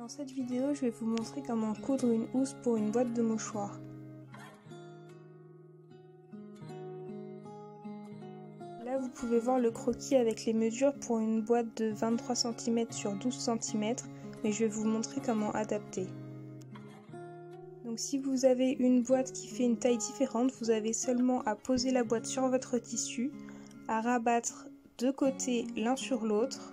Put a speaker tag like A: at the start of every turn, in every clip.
A: Dans cette vidéo, je vais vous montrer comment coudre une housse pour une boîte de mouchoirs. Là, vous pouvez voir le croquis avec les mesures pour une boîte de 23 cm sur 12 cm, mais je vais vous montrer comment adapter. Donc si vous avez une boîte qui fait une taille différente, vous avez seulement à poser la boîte sur votre tissu, à rabattre de côté l'un sur l'autre.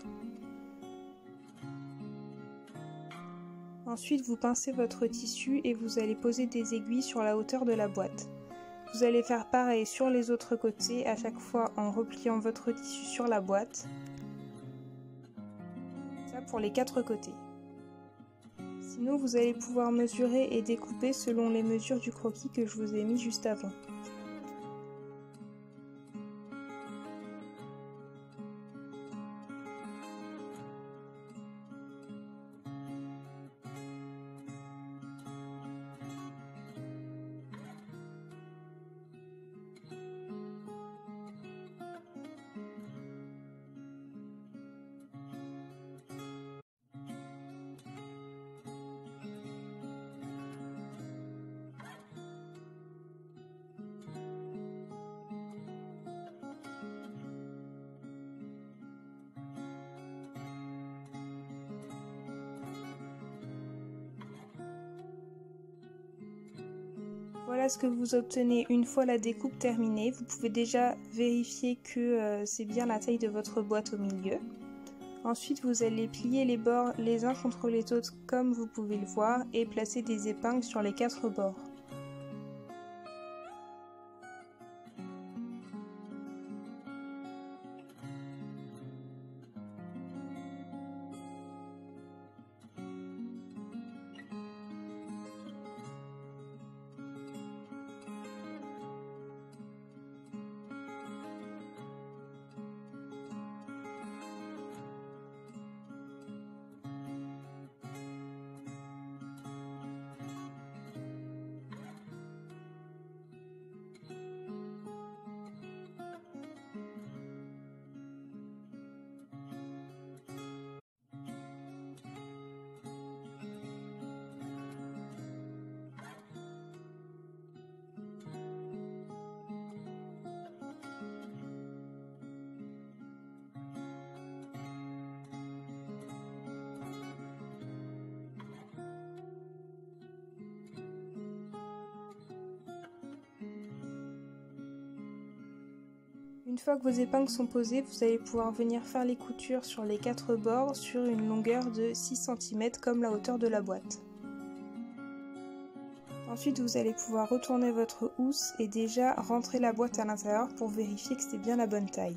A: Ensuite, vous pincez votre tissu et vous allez poser des aiguilles sur la hauteur de la boîte. Vous allez faire pareil sur les autres côtés, à chaque fois en repliant votre tissu sur la boîte. Ça pour les 4 côtés. Sinon, vous allez pouvoir mesurer et découper selon les mesures du croquis que je vous ai mis juste avant. Voilà ce que vous obtenez une fois la découpe terminée. Vous pouvez déjà vérifier que c'est bien la taille de votre boîte au milieu. Ensuite, vous allez plier les bords les uns contre les autres comme vous pouvez le voir et placer des épingles sur les 4 bords. Une fois que vos épingles sont posées, vous allez pouvoir venir faire les coutures sur les 4 bords sur une longueur de 6 cm comme la hauteur de la boîte. Ensuite, vous allez pouvoir retourner votre housse et déjà rentrer la boîte à l'intérieur pour vérifier que c'est bien la bonne taille.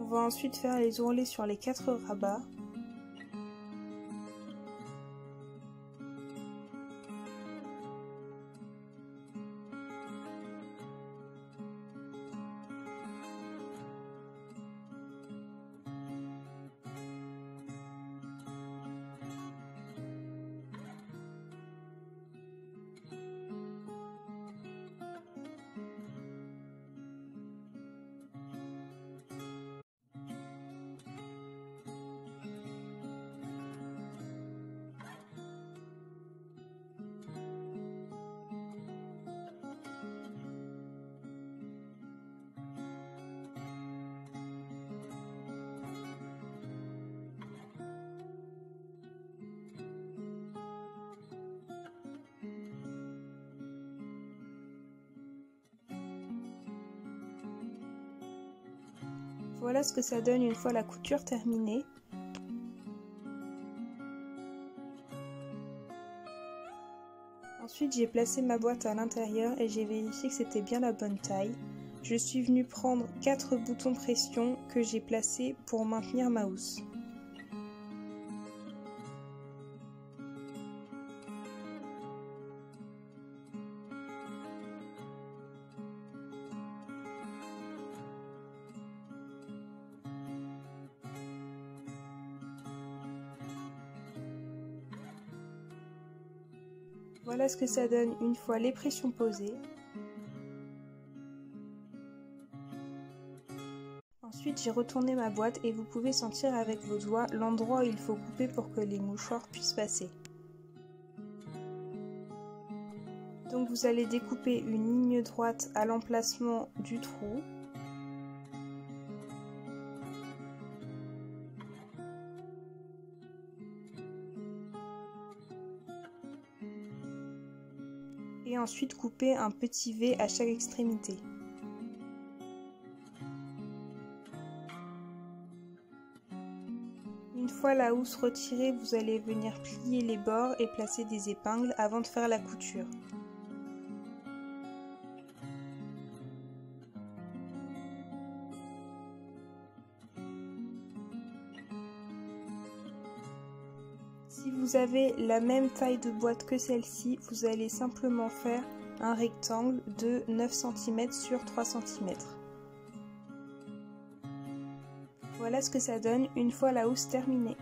A: On va ensuite faire les ourlets sur les 4 rabats. Voilà ce que ça donne une fois la couture terminée. Ensuite, j'ai placé ma boîte à l'intérieur et j'ai vérifié que c'était bien la bonne taille. Je suis venue prendre 4 boutons pression que j'ai placés pour maintenir ma housse. Voilà ce que ça donne une fois les pressions posées. Ensuite, j'ai retourné ma boîte et vous pouvez sentir avec vos doigts l'endroit où il faut couper pour que les mouchoirs puissent passer. Donc vous allez découper une ligne droite à l'emplacement du trou. Et ensuite couper un petit V à chaque extrémité. Une fois la housse retirée, vous allez venir plier les bords et placer des épingles avant de faire la couture. Si vous avez la même taille de boîte que celle-ci, vous allez simplement faire un rectangle de 9 cm sur 3 cm. Voilà ce que ça donne une fois la housse terminée.